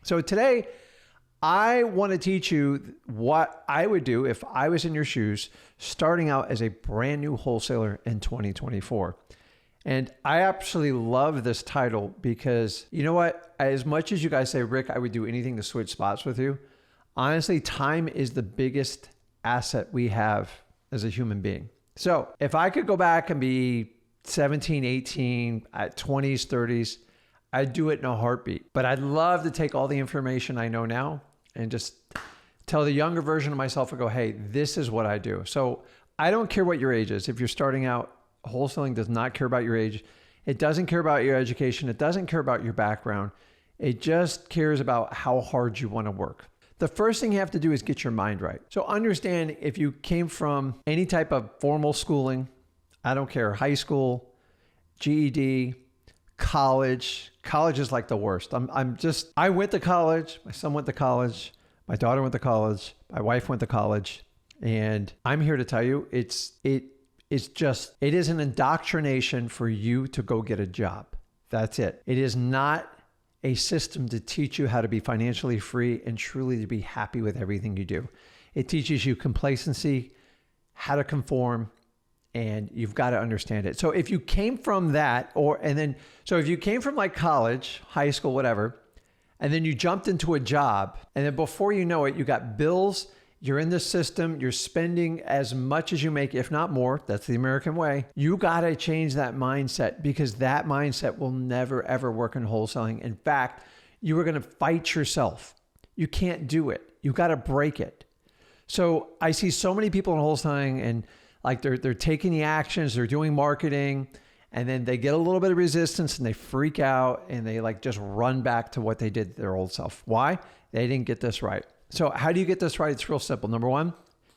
So today, I want to teach you what I would do if I was in your shoes starting out as a brand new wholesaler in 2024. And I absolutely love this title because you know what? As much as you guys say, Rick, I would do anything to switch spots with you. Honestly, time is the biggest asset we have as a human being. So if I could go back and be 17, 18, at 20s, 30s, I'd do it in a heartbeat. But I'd love to take all the information I know now and just tell the younger version of myself and go, hey, this is what I do. So I don't care what your age is. If you're starting out, wholesaling does not care about your age. It doesn't care about your education. It doesn't care about your background. It just cares about how hard you want to work. The first thing you have to do is get your mind right. So understand if you came from any type of formal schooling, I don't care, high school, GED, college is like the worst. I went to college, my son went to college, my daughter went to college, my wife went to college, and I'm here to tell you it is an indoctrination for you to go get a job. That's it. It is not a system to teach you how to be financially free and truly to be happy with everything you do. It teaches you complacency, how to conform, and you've got to understand it. So if you came from that, if you came from like college, high school, whatever, and then you jumped into a job, and then before you know it, you got bills, you're in the system, you're spending as much as you make, if not more. That's the American way. You got to change that mindset because that mindset will never, ever work in wholesaling. In fact, you are going to fight yourself. You can't do it. You got to break it. So I see so many people in wholesaling and like they're taking the actions, they're doing marketing, and then they get a little bit of resistance and they freak out and they like just run back to what they did to their old self. Why? They didn't get this right. So how do you get this right? It's real simple. Number one,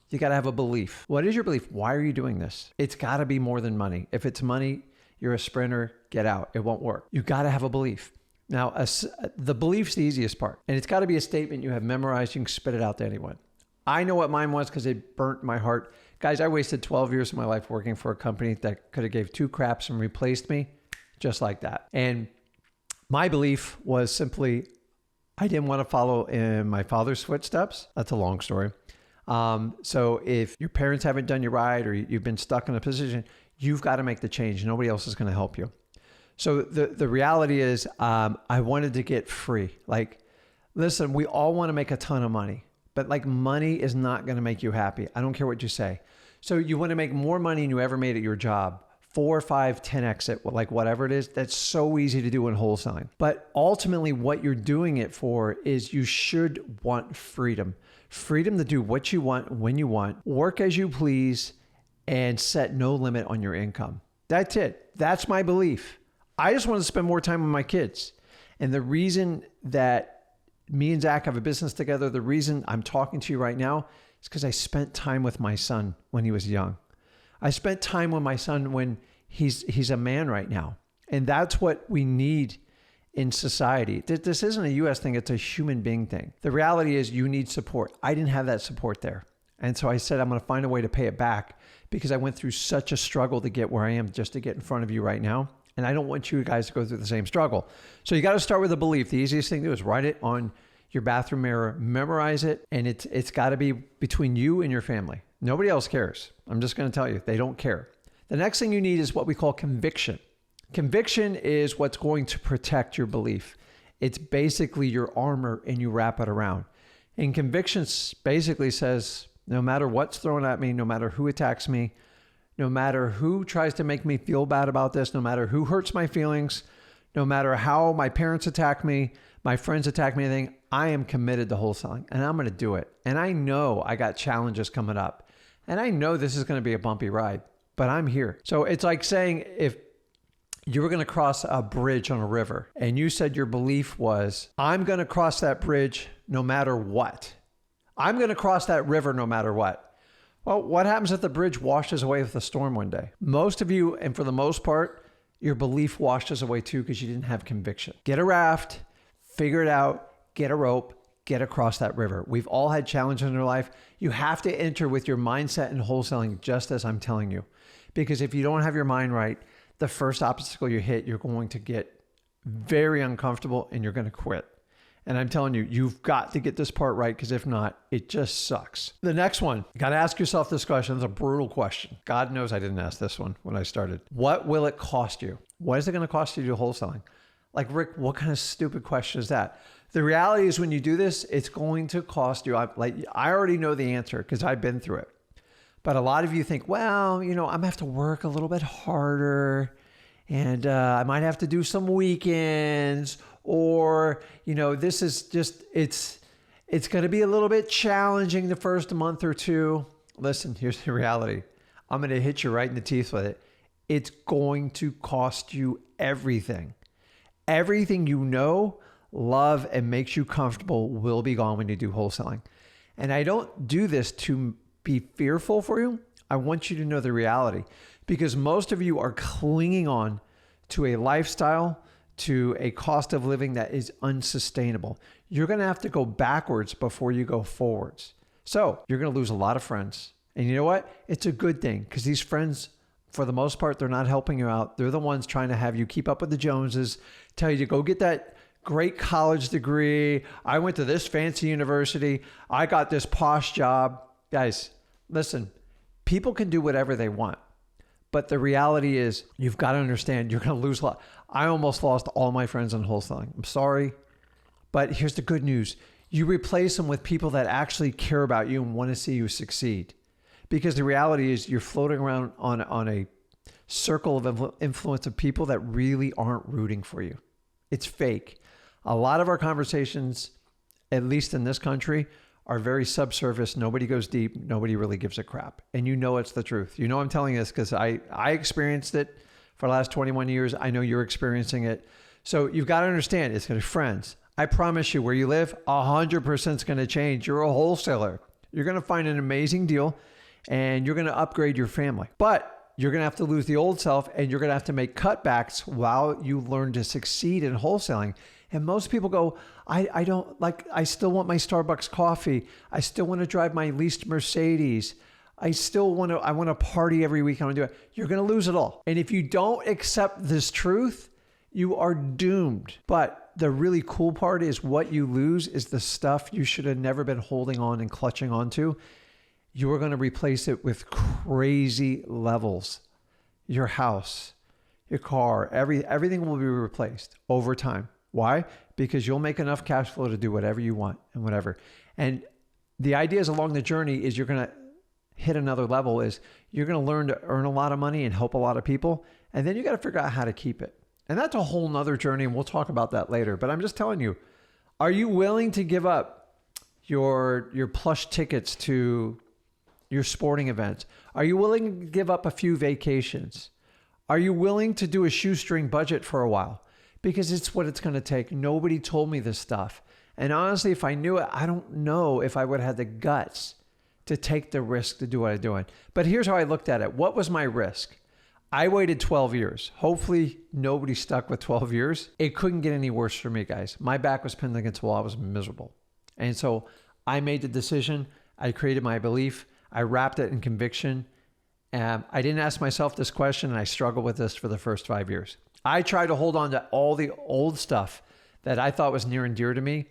you got to have a belief. What is your belief? Why are you doing this? It's got to be more than money. If it's money, you're a sprinter, get out. It won't work. You got to have a belief. Now, the belief's the easiest part. And it's got to be a statement you have memorized. You can spit it out to anyone. I know what mine was because it burnt my heart. Guys, I wasted 12 years of my life working for a company that could have gave two craps and replaced me just like that. And my belief was simply, I didn't want to follow in my father's footsteps. That's a long story. So if your parents haven't done you right or you've been stuck in a position, you've got to make the change. Nobody else is going to help you. So the reality is I wanted to get free. Like, listen, we all want to make a ton of money, but like money is not going to make you happy. I don't care what you say. So you want to make more money than you ever made at your job. 4, 5, 10x it, like whatever it is, that's so easy to do in wholesaling. But ultimately what you're doing it for is you should want freedom. Freedom to do what you want, when you want, work as you please, and set no limit on your income. That's it. That's my belief. I just want to spend more time with my kids. And the reason that me and Zach have a business together, the reason I'm talking to you right now is because I spent time with my son when he was young. I spent time with my son when he's a man right now. And that's what we need in society. This isn't a US thing, it's a human being thing. The reality is you need support. I didn't have that support there. And so I said, I'm going to find a way to pay it back because I went through such a struggle to get where I am just to get in front of you right now. And I don't want you guys to go through the same struggle. So you got to start with a belief. The easiest thing to do is write it on your bathroom mirror, memorize it, and it's got to be between you and your family. Nobody else cares. I'm just going to tell you, they don't care. The next thing you need is what we call conviction. Conviction is what's going to protect your belief. It's basically your armor and you wrap it around. And conviction basically says, no matter what's thrown at me, no matter who attacks me, no matter who tries to make me feel bad about this, no matter who hurts my feelings, no matter how my parents attack me, my friends attack me, anything, I am committed to wholesaling and I'm going to do it. And I know I got challenges coming up and I know this is going to be a bumpy ride, but I'm here. So it's like saying if you were going to cross a bridge on a river and you said your belief was, I'm going to cross that bridge no matter what. I'm going to cross that river no matter what. Well, what happens if the bridge washes away with a storm one day? Most of you, and for the most part, your belief washes away too because you didn't have conviction. Get a raft, figure it out, get a rope, get across that river. We've all had challenges in our life. You have to enter with your mindset in wholesaling, just as I'm telling you. Because if you don't have your mind right, the first obstacle you hit, you're going to get very uncomfortable and you're going to quit. And I'm telling you, you've got to get this part right, because if not, it just sucks. The next one, you got to ask yourself this question. It's a brutal question. God knows I didn't ask this one when I started. What will it cost you? What is it going to cost you to do wholesaling? Like, Rick, what kind of stupid question is that? The reality is when you do this, it's going to cost you. I already know the answer because I've been through it. But a lot of you think, well, I'm going to have to work a little bit harder, and I might have to do some weekends, or, this is just, it's going to be a little bit challenging the first month or two. Listen, here's the reality. I'm going to hit you right in the teeth with it. It's going to cost you everything. Everything love, and makes you comfortable will be gone when you do wholesaling. And I don't do this to be fearful for you. I want you to know the reality, because most of you are clinging on to a lifestyle, to a cost of living that is unsustainable. You're going to have to go backwards before you go forwards. So you're going to lose a lot of friends. And you know what? It's a good thing, because these friends, for the most part, they're not helping you out. They're the ones trying to have you keep up with the Joneses, tell you to go get that great college degree. I went to this fancy university. I got this posh job. Guys, listen, people can do whatever they want. But the reality is, you've got to understand, you're going to lose a lot. I almost lost all my friends in wholesaling. I'm sorry. But here's the good news. You replace them with people that actually care about you and want to see you succeed. Because the reality is, you're floating around on a circle of influence of people that really aren't rooting for you. It's fake. A lot of our conversations, at least in this country, are very subsurface. Nobody goes deep. Nobody really gives a crap. And it's the truth. I'm telling you this because I experienced it for the last 21 years. I know you're experiencing it. So you've got to understand, it's going to be friends. I promise you, where you live, 100% is going to change. You're a wholesaler. You're going to find an amazing deal, and you're going to upgrade your family. But you're going to have to lose the old self, and you're going to have to make cutbacks while you learn to succeed in wholesaling. And most people go, I still want my Starbucks coffee. I still want to drive my leased Mercedes. I want to party every week. I want to do it. You're going to lose it all. And if you don't accept this truth, you are doomed. But the really cool part is, what you lose is the stuff you should have never been holding on and clutching onto. You are going to replace it with crazy levels. Your house, your car, everything will be replaced over time. Why? Because you'll make enough cash flow to do whatever you want and whatever. And the idea is, along the journey, is you're going to hit another level, is you're going to learn to earn a lot of money and help a lot of people. And then you got to figure out how to keep it. And that's a whole nother journey, and we'll talk about that later. But I'm just telling you, are you willing to give up your plush tickets to your sporting events? Are you willing to give up a few vacations? Are you willing to do a shoestring budget for a while? Because it's what it's going to take. Nobody told me this stuff. And honestly, if I knew it, I don't know if I would have had the guts to take the risk to do what I'm doing. But here's how I looked at it. What was my risk? I waited 12 years. Hopefully nobody stuck with 12 years. It couldn't get any worse for me, guys. My back was pinned against the wall. I was miserable. And so I made the decision. I created my belief. I wrapped it in conviction. I didn't ask myself this question, and I struggled with this for the first 5 years. I tried to hold on to all the old stuff that I thought was near and dear to me.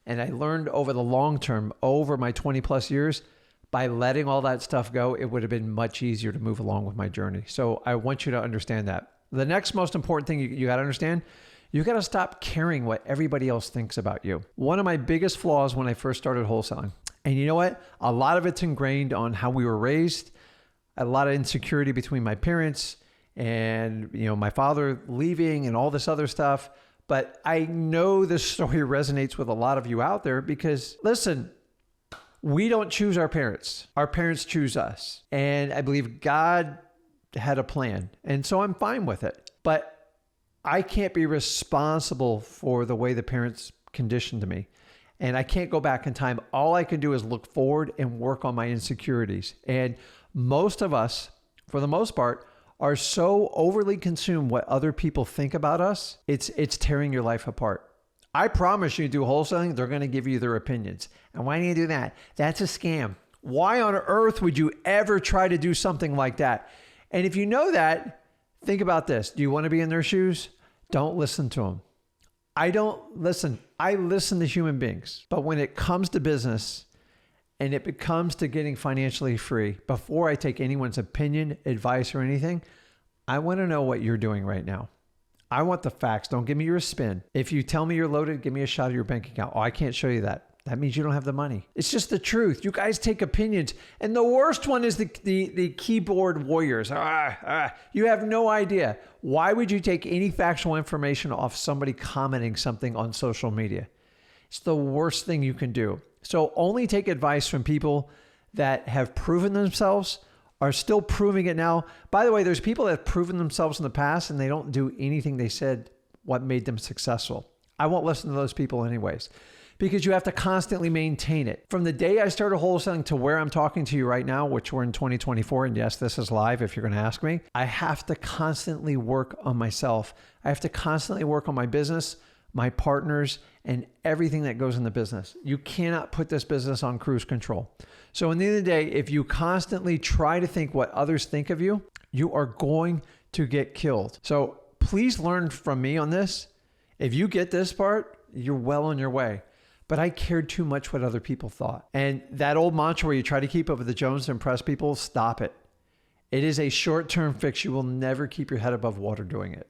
And I learned over the long term, over my 20 plus years, by letting all that stuff go, it would have been much easier to move along with my journey. So I want you to understand that. The next most important thing you got to understand, you got to stop caring what everybody else thinks about you. One of my biggest flaws when I first started wholesaling, and you know what? A lot of it's ingrained on how we were raised, a lot of insecurity between my parents and my father leaving and all this other stuff. But I know this story resonates with a lot of you out there because, listen, we don't choose our parents. Our parents choose us. And I believe God had a plan. And so I'm fine with it. But I can't be responsible for the way the parents conditioned me. And I can't go back in time. All I can do is look forward and work on my insecurities. And most of us, for the most part, are so overly consumed what other people think about us, it's tearing your life apart. I promise you, do wholesaling, they're going to give you their opinions. And why do you do that? That's a scam. Why on earth would you ever try to do something like that? And if you know that, think about this. Do you want to be in their shoes? Don't listen to them. I don't listen. I listen to human beings. But when it comes to business and it becomes to getting financially free, before I take anyone's opinion, advice, or anything, I want to know what you're doing right now. I want the facts. Don't give me your spin. If you tell me you're loaded, give me a shot of your bank account. Oh, I can't show you that. That means you don't have the money. It's just the truth. You guys take opinions. And the worst one is the keyboard warriors. You have no idea. Why would you take any factual information off somebody commenting something on social media? It's the worst thing you can do. So only take advice from people that have proven themselves, are still proving it now. By the way, there's people that have proven themselves in the past and they don't do anything they said what made them successful. I won't listen to those people anyways, because you have to constantly maintain it. From the day I started wholesaling to where I'm talking to you right now, which we're in 2024, and yes, this is live if you're going to ask me, I have to constantly work on myself. I have to constantly work on my business, my partners, and everything that goes in the business. You cannot put this business on cruise control. So in the end of the day, if you constantly try to think what others think of you, you are going to get killed. So please learn from me on this. If you get this part, you're well on your way. But I cared too much what other people thought. And that old mantra where you try to keep up with the Joneses to impress people, stop it. It is a short-term fix. You will never keep your head above water doing it.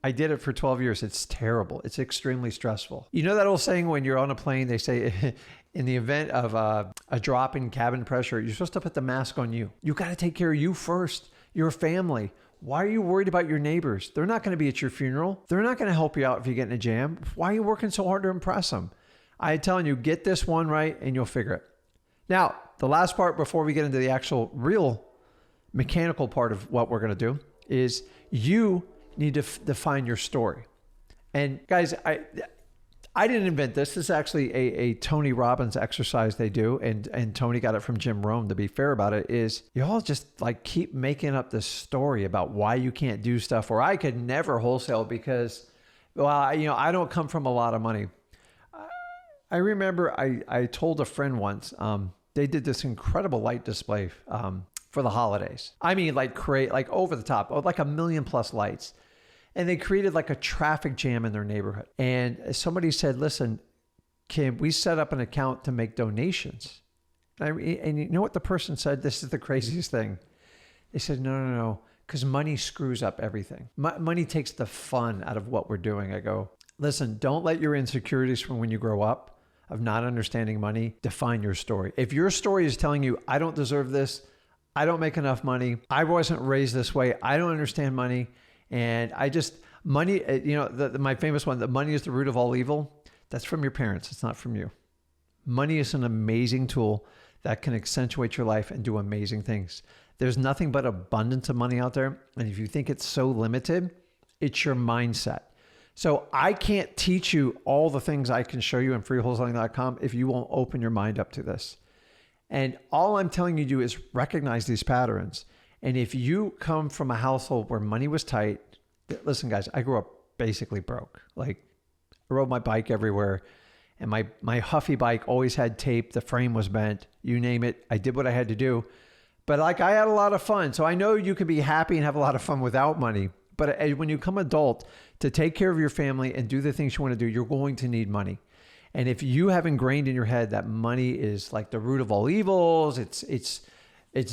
I did it for 12 years. It's terrible. It's extremely stressful. You know that old saying when you're on a plane, they say in the event of a drop in cabin pressure, you're supposed to put the mask on you. You got to take care of you first, your family. Why are you worried about your neighbors? They're not going to be at your funeral. They're not going to help you out if you get in a jam. Why are you working so hard to impress them? I'm telling you, get this one right and you'll figure it. Now, the last part before we get into the actual real mechanical part of what we're going to do is you need to define your story. And guys, I didn't invent this. This is actually a Tony Robbins exercise they do. And Tony got it from Jim Rohn, to be fair about it, is you all just like keep making up this story about why you can't do stuff, or I could never wholesale because, well, I don't come from a lot of money. I remember I told a friend once, they did this incredible light display for the holidays. I mean, like create like over the top, like 1 million plus lights. And they created like a traffic jam in their neighborhood. And somebody said, listen, can we set up an account to make donations? And you know what the person said? This is the craziest thing. They said, no, because money screws up everything. Money takes the fun out of what we're doing. I go, listen, don't let your insecurities from when you grow up of not understanding money define your story. If your story is telling you, I don't deserve this, I don't make enough money, I wasn't raised this way, I don't understand money, and money, my famous one, that money is the root of all evil, that's from your parents. It's not from you. Money is an amazing tool that can accentuate your life and do amazing things. There's nothing but abundance of money out there. And if you think it's so limited, it's your mindset. So I can't teach you all the things I can show you in freewholesaling.com if you won't open your mind up to this. And all I'm telling you to do is recognize these patterns. And if you come from a household where money was tight, listen, guys, I grew up basically broke. Like I rode my bike everywhere, and my Huffy bike always had tape. The frame was bent, you name it. I did what I had to do, but like I had a lot of fun. So I know you can be happy and have a lot of fun without money. But when you come adult to take care of your family and do the things you want to do, you're going to need money. And if you have ingrained in your head that money is like the root of all evils, it's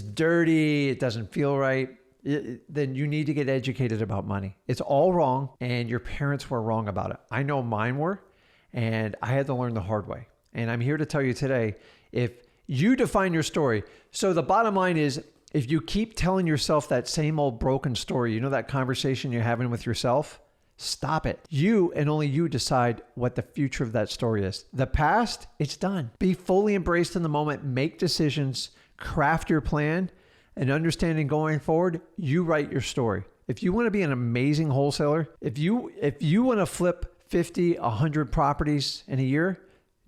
dirty, it doesn't feel right, then you need to get educated about money. It's all wrong, and your parents were wrong about it. I know mine were, and I had to learn the hard way. And I'm here to tell you today, if you define your story, so the bottom line is, if you keep telling yourself that same old broken story, you know that conversation you're having with yourself, stop it. You and only you decide what the future of that story is. The past, it's done. Be fully embraced in the moment, make decisions, craft your plan, and understanding going forward, you write your story. If you want to be an amazing wholesaler, if you want to flip 50, 100 properties in a year,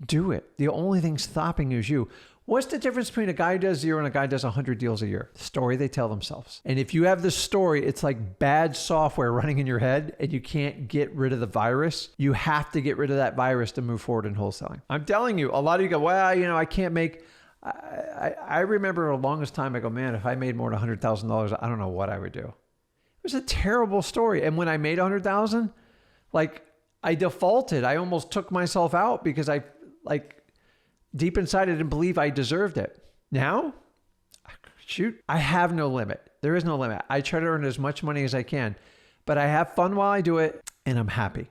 do it. The only thing stopping you is you. What's the difference between a guy who does 0 and a guy who does 100 deals a year? The story they tell themselves. And if you have this story, it's like bad software running in your head and you can't get rid of the virus. You have to get rid of that virus to move forward in wholesaling. I'm telling you, a lot of you go, well, I can't make... I remember the longest time I go, man, if I made more than $100,000, I don't know what I would do. It was a terrible story. And when I made $100,000, like I defaulted. I almost took myself out because I, like, deep inside, I didn't believe I deserved it. Now, shoot, I have no limit. There is no limit. I try to earn as much money as I can, but I have fun while I do it, and I'm happy.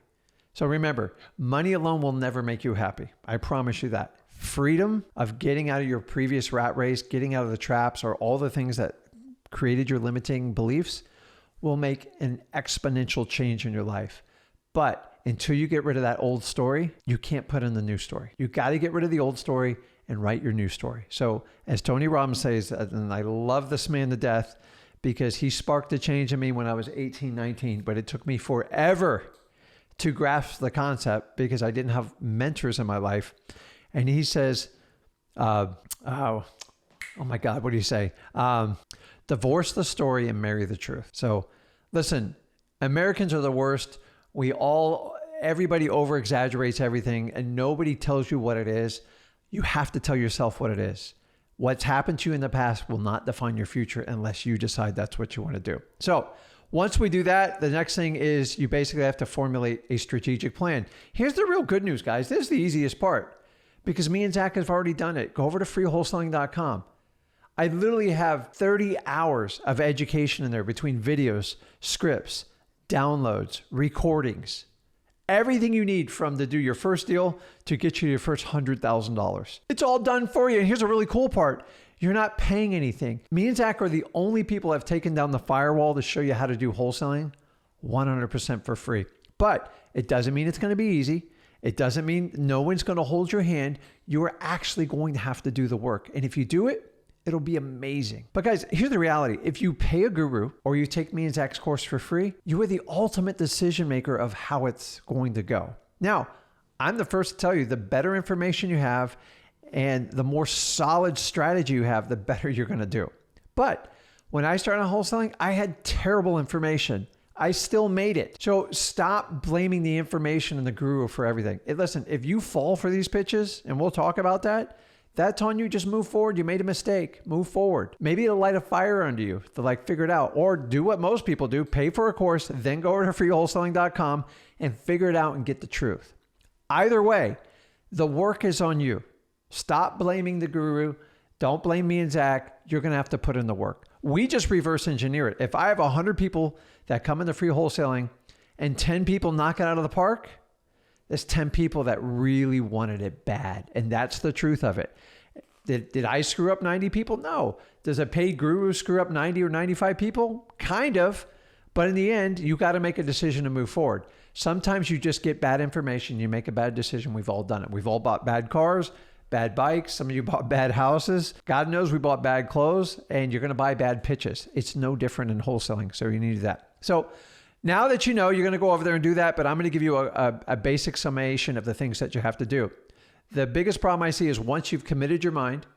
So remember, money alone will never make you happy. I promise you that. Freedom of getting out of your previous rat race, getting out of the traps, or all the things that created your limiting beliefs will make an exponential change in your life. But until you get rid of that old story, you can't put in the new story. You got to get rid of the old story and write your new story. So as Tony Robbins says, and I love this man to death because he sparked a change in me when I was 18, 19, but it took me forever to grasp the concept because I didn't have mentors in my life. And he says, oh my God, what do you say? Divorce the story and marry the truth. So listen, Americans are the worst. Everybody over exaggerates everything and nobody tells you what it is. You have to tell yourself what it is. What's happened to you in the past will not define your future unless you decide that's what you want to do. So once we do that, the next thing is you basically have to formulate a strategic plan. Here's the real good news, guys. This is the easiest part because me and Zach have already done it. Go over to freewholesaling.com. I literally have 30 hours of education in there between videos, scripts, downloads, recordings, everything you need from to do your first deal to get you your first $100,000. It's all done for you. And here's a really cool part. You're not paying anything. Me and Zach are the only people that have taken down the firewall to show you how to do wholesaling 100% for free. But it doesn't mean it's going to be easy. It doesn't mean no one's going to hold your hand. You're actually going to have to do the work. And if you do it, it'll be amazing. But guys, here's the reality. If you pay a guru or you take me and Zach's course for free, you are the ultimate decision maker of how it's going to go. Now, I'm the first to tell you, the better information you have and the more solid strategy you have, the better you're going to do. But when I started wholesaling, I had terrible information. I still made it. So stop blaming the information and the guru for everything. Listen, if you fall for these pitches, and we'll talk about that, that's on you. Just move forward. You made a mistake. Move forward. Maybe it'll light a fire under you to figure it out. Or do what most people do. Pay for a course, then go over to freewholesaling.com and figure it out and get the truth. Either way, the work is on you. Stop blaming the guru. Don't blame me and Zach. You're going to have to put in the work. We just reverse engineer it. If I have 100 people that come into free wholesaling and 10 people knock it out of the park, there's 10 people that really wanted it bad. And that's the truth of it. Did I screw up 90 people? No. Does a paid guru screw up 90 or 95 people? Kind of. But in the end, you got to make a decision to move forward. Sometimes you just get bad information. You make a bad decision. We've all done it. We've all bought bad cars, bad bikes. Some of you bought bad houses. God knows we bought bad clothes, and you're going to buy bad pitches. It's no different in wholesaling. So you need that. So now that you know, you're going to go over there and do that, but I'm going to give you a basic summation of the things that you have to do. The biggest problem I see is once you've committed your mind,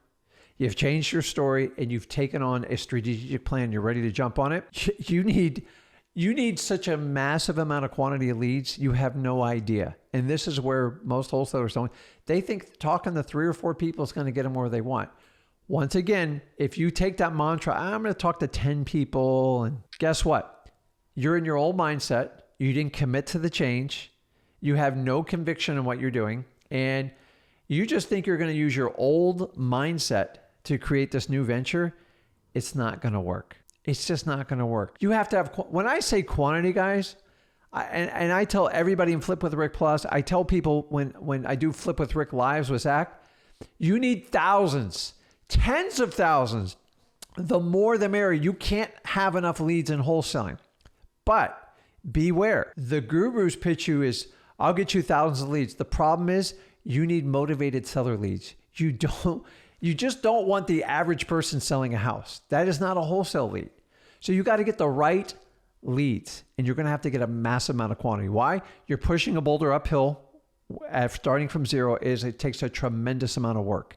you've changed your story, and you've taken on a strategic plan, you're ready to jump on it, you need such a massive amount of quantity of leads, you have no idea. And this is where most wholesalers don't. They think talking to 3 or 4 people is going to get them where they want. Once again, if you take that mantra, I'm going to talk to 10 people, and guess what? You're in your old mindset. You didn't commit to the change. You have no conviction in what you're doing. And you just think you're going to use your old mindset to create this new venture. It's not going to work. It's just not going to work. You have to have, when I say quantity, guys, and I tell everybody in Flip with Rick Plus, I tell people when I do Flip with Rick Lives with Zach, you need thousands, tens of thousands. The more the merrier. You can't have enough leads in wholesaling. But beware. The guru's pitch you is, I'll get you thousands of leads. The problem is you need motivated seller leads. You just don't want the average person selling a house. That is not a wholesale lead. So you got to get the right leads, and you're going to have to get a massive amount of quantity. Why? You're pushing a boulder uphill. Starting from zero it takes a tremendous amount of work.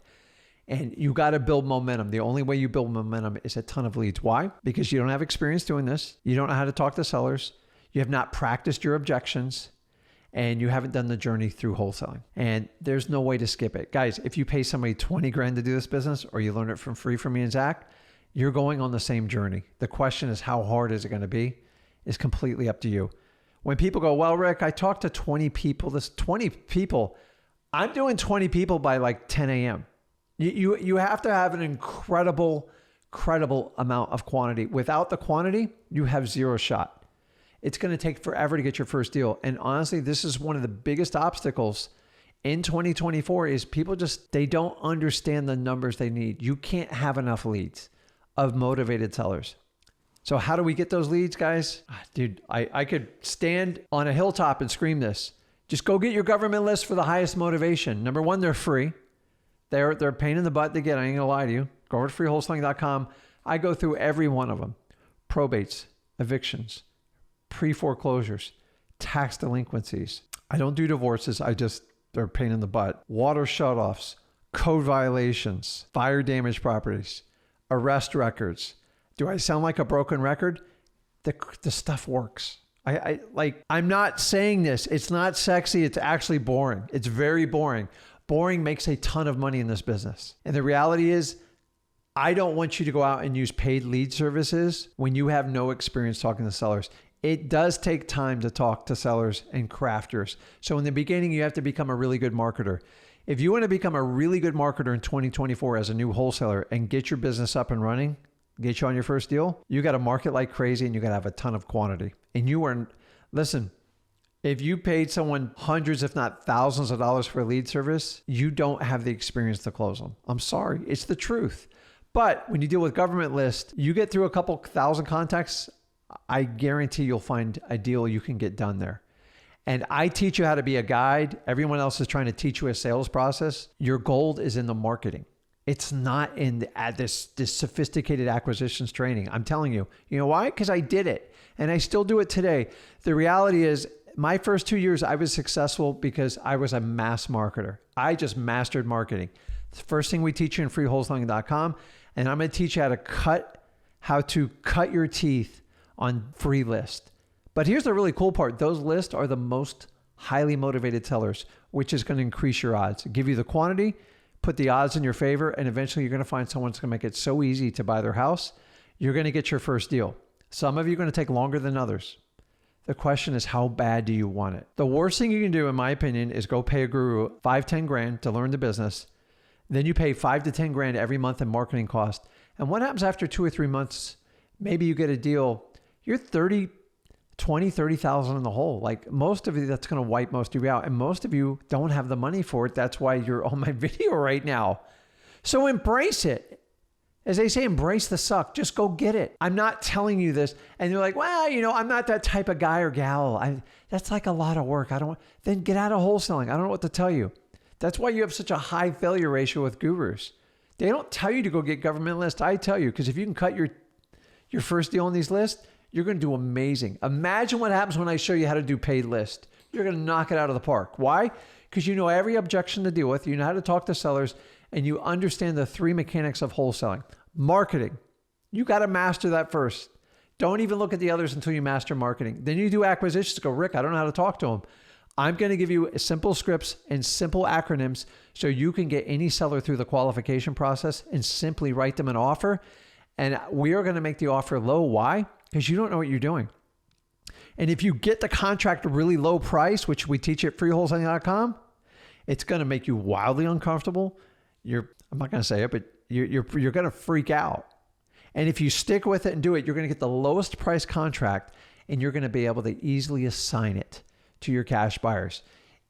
And you got to build momentum. The only way you build momentum is a ton of leads. Why? Because you don't have experience doing this. You don't know how to talk to sellers. You have not practiced your objections, and you haven't done the journey through wholesaling. And there's no way to skip it. Guys, if you pay somebody 20 grand to do this business, or you learn it from free from me and Zach, you're going on the same journey. The question is, how hard is it going to be? It's completely up to you. When people go, well, Rick, I talked to 20 people, this 20 people, I'm doing 20 people by like 10 a.m. You have to have an incredible amount of quantity. Without the quantity, you have zero shot. It's going to take forever to get your first deal. And honestly, this is one of the biggest obstacles in 2024 is people they don't understand the numbers they need. You can't have enough leads of motivated sellers. So how do we get those leads, guys? Dude, I could stand on a hilltop and scream this. Just go get your government list for the highest motivation. Number one, they're free. They're a pain in the butt to get. I ain't gonna lie to you. Go over to freewholesaling.com. I go through every one of them. Probates, evictions, pre-foreclosures, tax delinquencies. I don't do divorces. They're a pain in the butt. Water shutoffs, code violations, fire damaged properties, arrest records. Do I sound like a broken record? The stuff works. I'm not saying this. It's not sexy. It's actually boring. It's very boring. Boring makes a ton of money in this business. And the reality is, I don't want you to go out and use paid lead services when you have no experience talking to sellers. It does take time to talk to sellers and crafters. So in the beginning, you have to become a really good marketer. If you want to become a really good marketer in 2024 as a new wholesaler and get your business up and running, get you on your first deal, you got to market like crazy and you got to have a ton of quantity. And listen, if you paid someone hundreds, if not thousands of dollars for a lead service, you don't have the experience to close them. I'm sorry. It's the truth. But when you deal with government list, you get through a couple thousand contacts, I guarantee you'll find a deal you can get done there. And I teach you how to be a guide. Everyone else is trying to teach you a sales process. Your gold is in the marketing. It's not in this sophisticated acquisitions training. I'm telling you. You know why? Because I did it and I still do it today. The reality is my first 2 years, I was successful because I was a mass marketer. I just mastered marketing. The first thing we teach you in freewholesaling.com, and I'm going to teach you how to cut your teeth on free list. But here's the really cool part. Those lists are the most highly motivated sellers, which is going to increase your odds, give you the quantity, put the odds in your favor, and eventually you're going to find someone that's going to make it so easy to buy their house. You're going to get your first deal. Some of you are going to take longer than others. The question is, how bad do you want it? The worst thing you can do, in my opinion, is go pay a guru $5-10 grand to learn the business. Then you pay $5 to $10 grand every month in marketing cost. And what happens after 2 or 3 months? Maybe you get a deal. You're 30,000 in the hole. Like most of you, that's going to wipe most of you out. And most of you don't have the money for it. That's why you're on my video right now. So embrace it. As they say, embrace the suck. Just go get it. I'm not telling you this. And you're like, well, I'm not that type of guy or gal. That's like a lot of work. Then get out of wholesaling. I don't know what to tell you. That's why you have such a high failure ratio with gurus. They don't tell you to go get government lists. I tell you, because if you can cut your first deal on these lists, you're going to do amazing. Imagine what happens when I show you how to do paid list. You're going to knock it out of the park. Why? Because you know every objection to deal with. You know how to talk to sellers, and you understand the 3 mechanics of wholesaling. Marketing. You got to master that first. Don't even look at the others until you master marketing. Then you do acquisitions. Go, Rick, I don't know how to talk to them. I'm going to give you simple scripts and simple acronyms so you can get any seller through the qualification process and simply write them an offer. And we are going to make the offer low. Why? Because you don't know what you're doing. And if you get the contract at a really low price, which we teach at freewholesaling.com, it's going to make you wildly uncomfortable. I'm not going to say it, but you're going to freak out. And if you stick with it and do it, you're going to get the lowest price contract and you're going to be able to easily assign it to your cash buyers.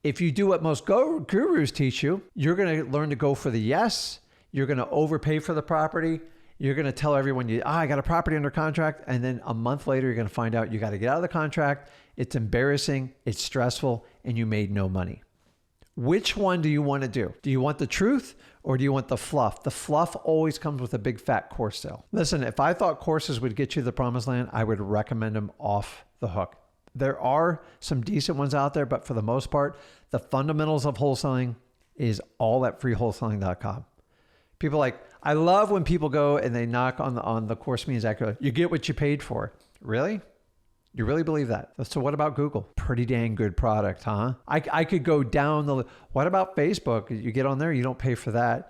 If you do what most gurus teach you, you're going to learn to go for the yes. You're going to overpay for the property. You're going to tell everyone, I got a property under contract. And then a month later, you're going to find out you got to get out of the contract. It's embarrassing. It's stressful. And you made no money. Which one do you want to do? Do you want the truth or do you want the fluff? The fluff always comes with a big fat course sale. Listen, if I thought courses would get you to the promised land, I would recommend them off the hook. There are some decent ones out there, but for the most part, the fundamentals of wholesaling is all at freewholesaling.com. People I love when people go and they knock on the course means accurate. You get what you paid for. Really? You really believe that? So what about Google? Pretty dang good product, huh? I could go down the list. What about Facebook? You get on there, you don't pay for that.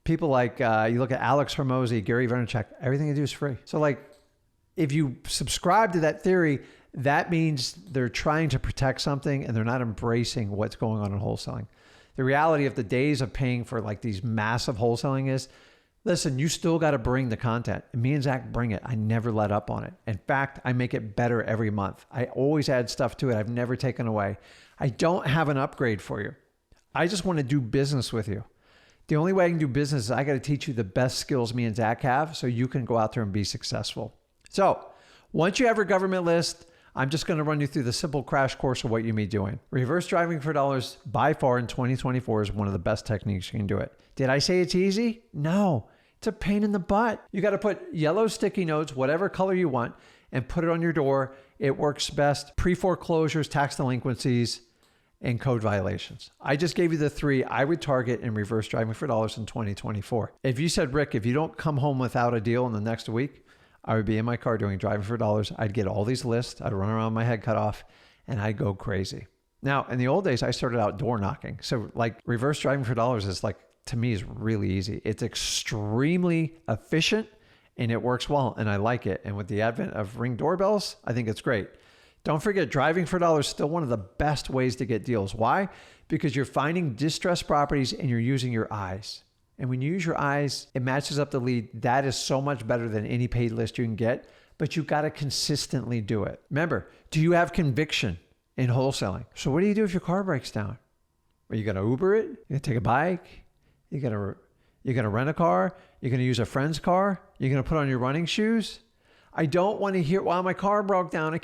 People you look at Alex Hormozy, Gary Vaynerchuk, everything they do is free. So if you subscribe to that theory, that means they're trying to protect something and they're not embracing what's going on in wholesaling. The reality of the days of paying for like these massive wholesaling is, listen, you still got to bring the content. And me and Zach bring it. I never let up on it. In fact, I make it better every month. I always add stuff to it. I've never taken away. I don't have an upgrade for you. I just want to do business with you. The only way I can do business is I got to teach you the best skills me and Zach have so you can go out there and be successful. So once you have your government list, I'm just going to run you through the simple crash course of what you may be doing. Reverse driving for dollars by far in 2024 is one of the best techniques you can do it. Did I say it's easy? No, it's a pain in the butt. You got to put yellow sticky notes, whatever color you want, and put it on your door. It works best pre-foreclosures, tax delinquencies, and code violations. I just gave you the 3 I would target in reverse driving for dollars in 2024. If you said, Rick, if you don't come home without a deal in the next week, I would be in my car doing driving for dollars. I'd get all these lists. I'd run around with my head cut off and I'd go crazy. Now, in the old days, I started out door knocking. So like reverse driving for dollars is like, to me, is really easy. It's extremely efficient and it works well. And I like it. And with the advent of Ring doorbells, I think it's great. Don't forget, driving for dollars is still one of the best ways to get deals. Why? Because you're finding distressed properties and you're using your eyes. And when you use your eyes, it matches up the lead. That is so much better than any paid list you can get, but you got to consistently do it. Remember, do you have conviction in wholesaling? So what do you do if your car breaks down? Are you going to Uber it? You going to take a bike? You're going to rent a car? You're going to use a friend's car? You're going to put on your running shoes? I don't want to hear, wow, my car broke down.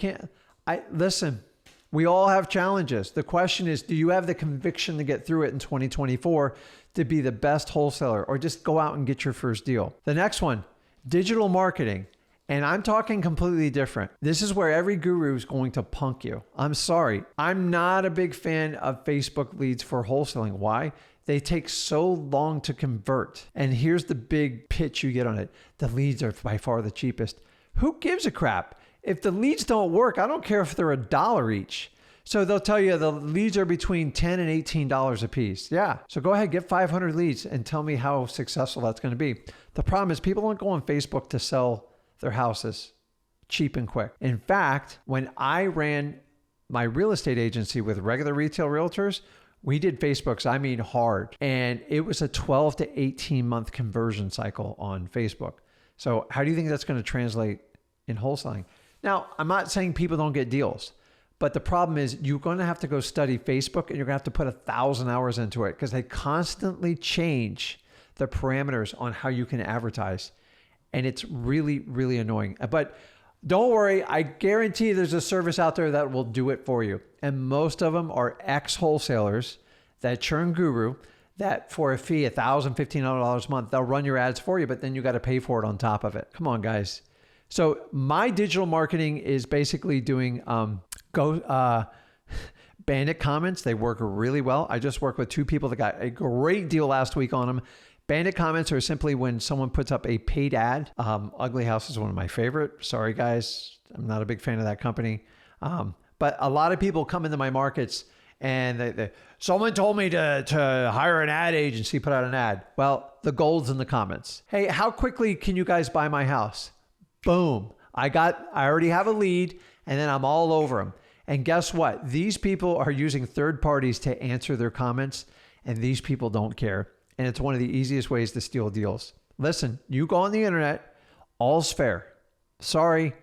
Listen, we all have challenges. The question is, do you have the conviction to get through it in 2024 to be the best wholesaler, or just go out and get your first deal? The next one, digital marketing. And I'm talking completely different. This is where every guru is going to punk you. I'm sorry. I'm not a big fan of Facebook leads for wholesaling. Why? They take so long to convert. And here's the big pitch you get on it. The leads are by far the cheapest. Who gives a crap? If the leads don't work, I don't care if they're $1 each. So they'll tell you the leads are between $10 and $18 a piece. Yeah. So go ahead, get 500 leads and tell me how successful that's going to be. The problem is people don't go on Facebook to sell their houses cheap and quick. In fact, when I ran my real estate agency with regular retail realtors, we did Facebook's, I mean hard. And it was a 12 to 18 month conversion cycle on Facebook. So how do you think that's going to translate in wholesaling? Now, I'm not saying people don't get deals, but the problem is you're going to have to go study Facebook and you're going to have to put 1,000 hours into it because they constantly change the parameters on how you can advertise. And it's really, really annoying. But don't worry, I guarantee there's a service out there that will do it for you. And most of them are ex-wholesalers that churn guru that for a fee, $1,000, $1,500 a month, they'll run your ads for you, but then you got to pay for it on top of it. Come on, guys. So my digital marketing is basically doing bandit comments. They work really well. I just worked with 2 people that got a great deal last week on them. Bandit comments are simply when someone puts up a paid ad. Ugly House is one of my favorite. Sorry, guys. I'm not a big fan of that company. But a lot of people come into my markets and someone told me to hire an ad agency, put out an ad. Well, the gold's in the comments. Hey, how quickly can you guys buy my house? Boom. I already have a lead and then I'm all over them. And guess what? These people are using third parties to answer their comments and these people don't care. And it's one of the easiest ways to steal deals. Listen, you go on the internet, all's fair. Sorry,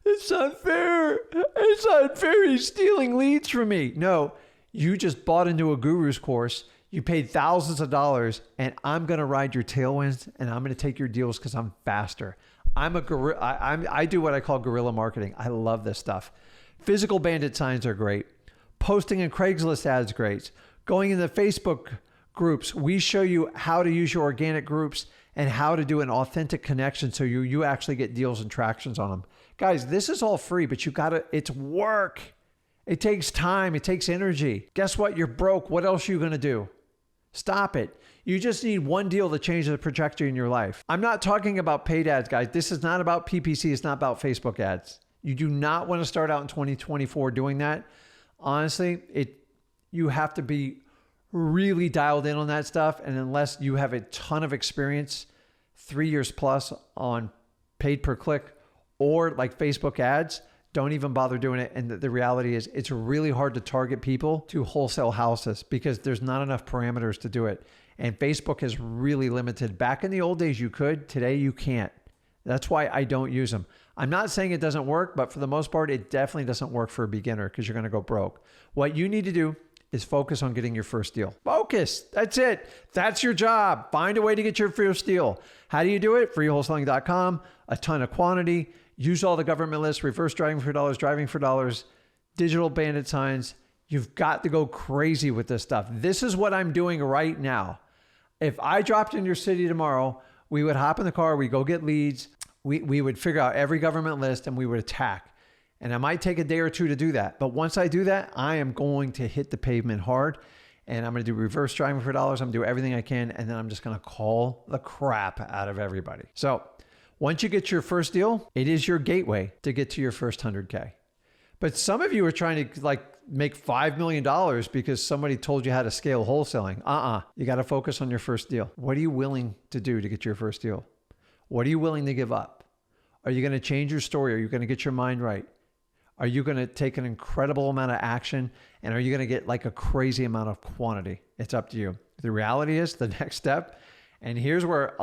it's not fair. It's not fair. He's stealing leads from me. No, you just bought into a guru's course. You paid thousands of dollars and I'm going to ride your tailwinds and I'm going to take your deals because I'm faster. I do what I call guerrilla marketing. I love this stuff. Physical bandit signs are great. Posting in Craigslist ads great. Going in the Facebook groups, we show you how to use your organic groups and how to do an authentic connection so you actually get deals and tractions on them. Guys, this is all free, but it's work. It takes time. It takes energy. Guess what? You're broke. What else are you going to do? Stop it. You just need one deal to change the trajectory in your life. I'm not talking about paid ads, guys. This is not about PPC. It's not about Facebook ads. You do not want to start out in 2024 doing that. Honestly, you have to be really dialed in on that stuff. And unless you have a ton of experience, 3 years plus on paid per click or like Facebook ads, don't even bother doing it. And the reality is it's really hard to target people to wholesale houses because there's not enough parameters to do it. And Facebook is really limited. Back in the old days, you could. Today, you can't. That's why I don't use them. I'm not saying it doesn't work, but for the most part, it definitely doesn't work for a beginner because you're going to go broke. What you need to do is focus on getting your first deal. Focus. That's it. That's your job. Find a way to get your first deal. How do you do it? freewholesaling.com, a ton of quantity. Use all the government lists, reverse driving for dollars, digital bandit signs. You've got to go crazy with this stuff. This is what I'm doing right now. If I dropped in your city tomorrow, we would hop in the car, we go get leads, we would figure out every government list and we would attack. And I might take a day or two to do that. But once I do that, I am going to hit the pavement hard and I'm going to do reverse driving for dollars. I'm going to do everything I can. And then I'm just going to call the crap out of everybody. So once you get your first deal, it is your gateway to get to your first 100K. But some of you are trying to make $5 million because somebody told you how to scale wholesaling. You got to focus on your first deal. What are you willing to do to get your first deal? What are you willing to give up? Are you going to change your story? Are you going to get your mind right? Are you going to take an incredible amount of action? And are you going to get like a crazy amount of quantity? It's up to you. The reality is the next step. And here's where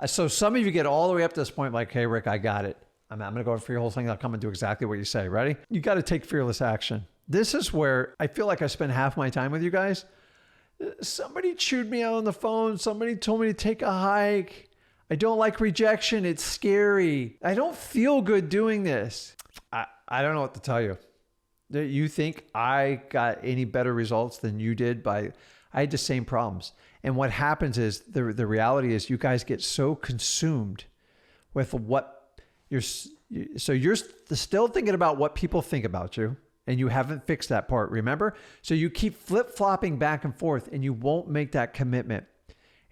so some of you get all the way up to this point like, hey, Rick, I got it. I'm going to go for freewholesaling.com and do exactly what you say. Ready? You got to take fearless action. This is where I feel like I spend half my time with you guys. Somebody chewed me out on the phone. Somebody told me to take a hike. I don't like rejection. It's scary. I don't feel good doing this. I don't know what to tell you. You think I got any better results than you did I had the same problems. And what happens is the reality is you guys get so consumed with what you're still thinking about what people think about you. And you haven't fixed that part, remember? So you keep flip-flopping back and forth and you won't make that commitment.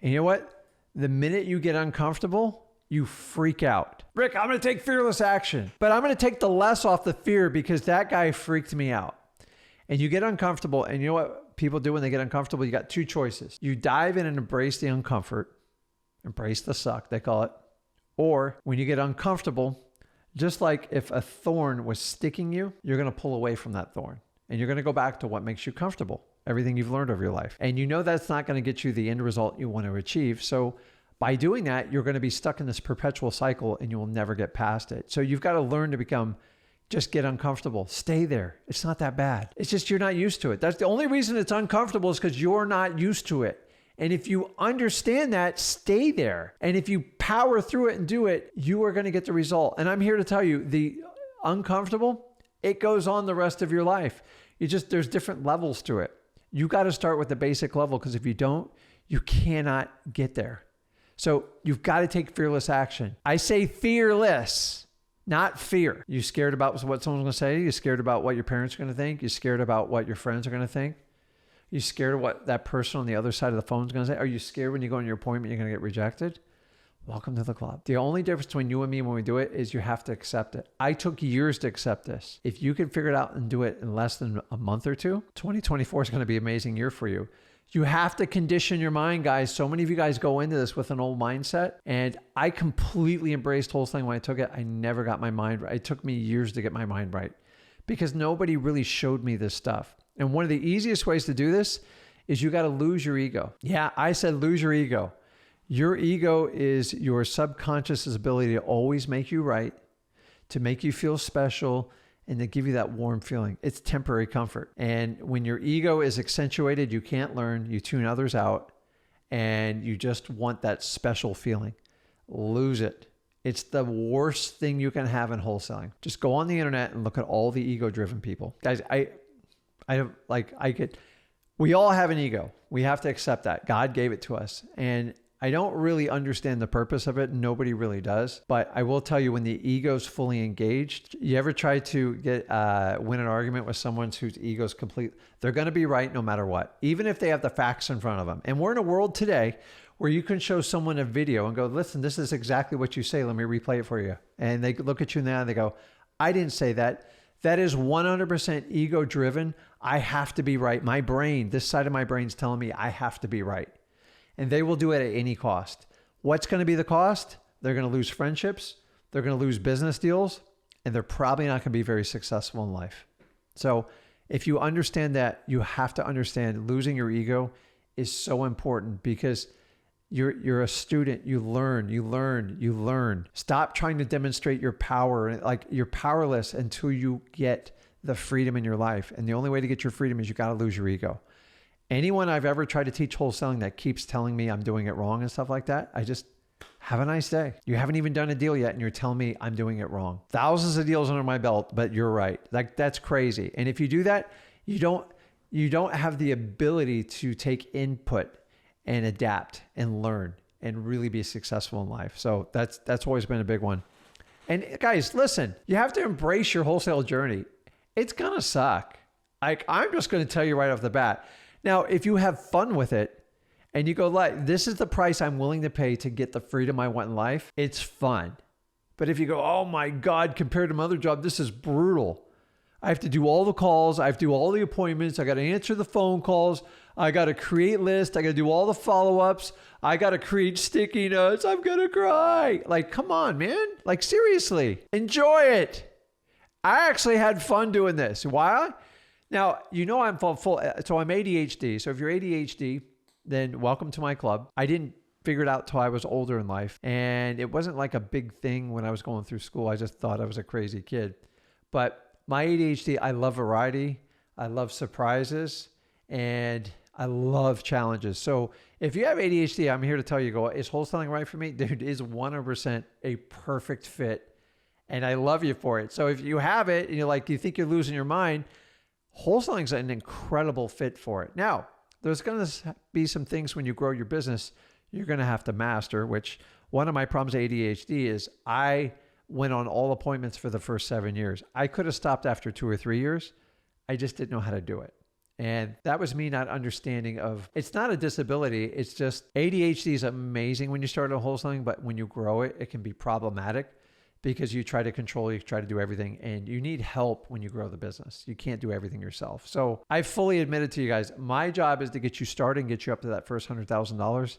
And you know what? The minute you get uncomfortable, you freak out. Rick, I'm going to take fearless action, but I'm going to take the less off the fear because that guy freaked me out. And you get uncomfortable. And you know what people do when they get uncomfortable? You got two choices. You dive in and embrace the uncomfort, embrace the suck, they call it. Or when you get uncomfortable, just like if a thorn was sticking you, you're going to pull away from that thorn and you're going to go back to what makes you comfortable, everything you've learned over your life. And you know that's not going to get you the end result you want to achieve. So by doing that, you're going to be stuck in this perpetual cycle and you will never get past it. So you've got to learn to just get uncomfortable. Stay there. It's not that bad. It's just you're not used to it. That's the only reason it's uncomfortable is because you're not used to it. And if you understand that, stay there. And if you power through it and do it, you are going to get the result. And I'm here to tell you, the uncomfortable, it goes on the rest of your life. There's different levels to it. You got to start with the basic level because if you don't, you cannot get there. So you've got to take fearless action. I say fearless, not fear. You scared about what someone's going to say? You scared about what your parents are going to think? You scared about what your friends are going to think? You scared of what that person on the other side of the phone is going to say? Are you scared when you go on your appointment, you're going to get rejected? Welcome to the club. The only difference between you and me when we do it is you have to accept it. I took years to accept this. If you can figure it out and do it in less than a month or two, 2024 is going to be an amazing year for you. You have to condition your mind, guys. So many of you guys go into this with an old mindset. And I completely embraced wholesaling when I took it. I never got my mind right. It took me years to get my mind right because nobody really showed me this stuff. And one of the easiest ways to do this is you got to lose your ego. Yeah, I said lose your ego. Your ego is your subconscious's ability to always make you right, to make you feel special, and to give you that warm feeling. It's temporary comfort. And when your ego is accentuated, you can't learn, you tune others out, and you just want that special feeling. Lose it. It's the worst thing you can have in wholesaling. Just go on the internet and look at all the ego-driven people. Guys, we all have an ego. We have to accept that. God gave it to us. And I don't really understand the purpose of it. Nobody really does. But I will tell you, when the ego's fully engaged, you ever try to win an argument with someone whose ego's complete, they're going to be right no matter what, even if they have the facts in front of them. And we're in a world today where you can show someone a video and go, listen, this is exactly what you say. Let me replay it for you. And they look at you now and they go, I didn't say that. That is 100% ego driven. I have to be right. My brain, this side of my brain is telling me I have to be right. And they will do it at any cost. What's going to be the cost? They're going to lose friendships. They're going to lose business deals. and they're probably not going to be very successful in life. So if you understand that, you have to understand losing your ego is so important, because you're a student. You learn. Stop trying to demonstrate your power. Like, you're powerless until you get the freedom in your life. And the only way to get your freedom is you got to lose your ego. Anyone I've ever tried to teach wholesaling that keeps telling me I'm doing it wrong and stuff like that, I just have a nice day. You haven't even done a deal yet and you're telling me I'm doing it wrong. Thousands of deals under my belt, but you're right. Like, that's crazy. And if you do that, you don't have the ability to take input and adapt and learn and really be successful in life. So that's always been a big one. And guys, listen, you have to embrace your wholesale journey. It's going to suck. Like, I'm just going to tell you right off the bat. Now, if you have fun with it and you go, like, this is the price I'm willing to pay to get the freedom I want in life, it's fun. But if you go, oh my God, compared to my other job, this is brutal. I have to do all the calls. I have to do all the appointments. I got to answer the phone calls. I got to create lists. I got to do all the follow-ups. I got to create sticky notes. I'm going to cry. Like, come on, man. Like, seriously, enjoy it. I actually had fun doing this. Why? Now, I'm full, so I'm ADHD. So if you're ADHD, then welcome to my club. I didn't figure it out till I was older in life. And it wasn't like a big thing when I was going through school. I just thought I was a crazy kid. But my ADHD, I love variety. I love surprises. And I love challenges. So if you have ADHD, I'm here to tell you, is wholesaling right for me? Dude, it is 100% a perfect fit. And I love you for it. So if you have it and you think you're losing your mind, wholesaling is an incredible fit for it. Now, there's going to be some things when you grow your business you're going to have to master, which one of my problems with ADHD is I went on all appointments for the first 7 years. I could have stopped after 2 or 3 years. I just didn't know how to do it. And that was me not understanding of, it's not a disability. It's just ADHD is amazing when you start a wholesaling, but when you grow it, it can be problematic because you try to control, you try to do everything, and you need help when you grow the business. You can't do everything yourself. So I fully admitted to you guys, my job is to get you started and get you up to that first $100,000.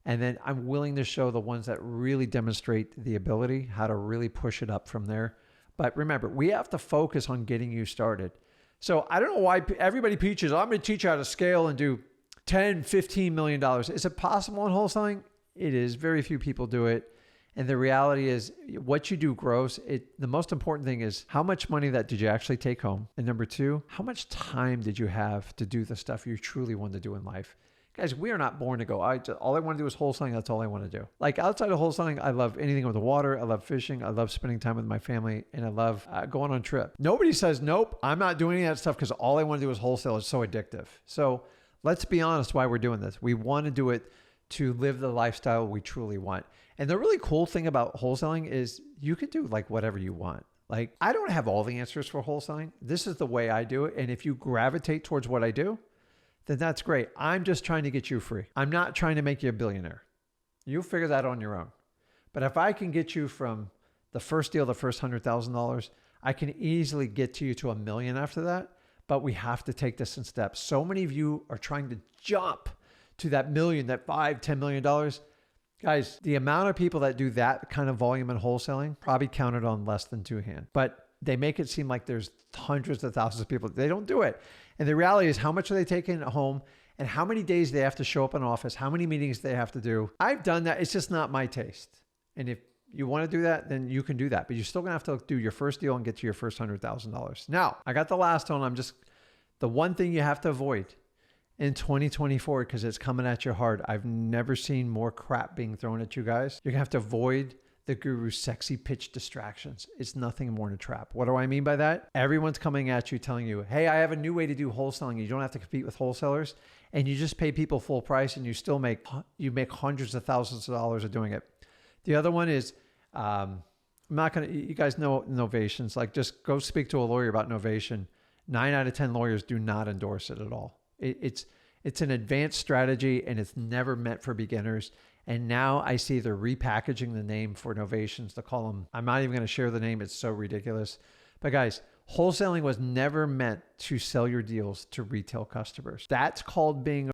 And then I'm willing to show the ones that really demonstrate the ability, how to really push it up from there. But remember, we have to focus on getting you started. So I don't know why everybody preaches, I'm going to teach you how to scale and do $10, $15 million. Is it possible in wholesaling? It is. Very few people do it. And the reality is what you do grows. The most important thing is how much money that did you actually take home? And number two, how much time did you have to do the stuff you truly want to do in life? Guys, we are not born to go, all I want to do is wholesaling. That's all I want to do. Like outside of wholesaling, I love anything with the water. I love fishing. I love spending time with my family. And I love going on a trip. Nobody says, nope, I'm not doing any of that stuff because all I want to do is wholesale. It's so addictive. So let's be honest why we're doing this. We want to do it to live the lifestyle we truly want. And the really cool thing about wholesaling is you can do like whatever you want. Like I don't have all the answers for wholesaling. This is the way I do it. And if you gravitate towards what I do, then that's great. I'm just trying to get you free. I'm not trying to make you a billionaire. You'll figure that on your own. But if I can get you from the first deal, the first $100,000, I can easily get to you to $1 million after that. But we have to take this in steps. So many of you are trying to jump to that million, that $5, $10 million. Guys, the amount of people that do that kind of volume in wholesaling probably counted on less than two hands. But they make it seem like there's hundreds of thousands of people. They don't do it. And the reality is how much are they taking home and how many days they have to show up in office, how many meetings they have to do. I've done that. It's just not my taste. And if you want to do that, then you can do that. But you're still going to have to do your first deal and get to your first $100,000. Now, I got the last one. The one thing you have to avoid in 2024, because it's coming at you hard. I've never seen more crap being thrown at you guys. You're going to have to avoid the guru's sexy pitch distractions. It's nothing more than a trap. What do I mean by that? Everyone's coming at you telling you, hey, I have a new way to do wholesaling. You don't have to compete with wholesalers and you just pay people full price and you still make hundreds of thousands of dollars of doing it. The other one is, I'm not going to, you guys know novations, like just go speak to a lawyer about novation. 9 out of 10 lawyers do not endorse it at all. It's an advanced strategy and it's never meant for beginners. And now I see they're repackaging the name for novations to call them. I'm not even going to share the name. It's so ridiculous. But guys, wholesaling was never meant to sell your deals to retail customers. That's called being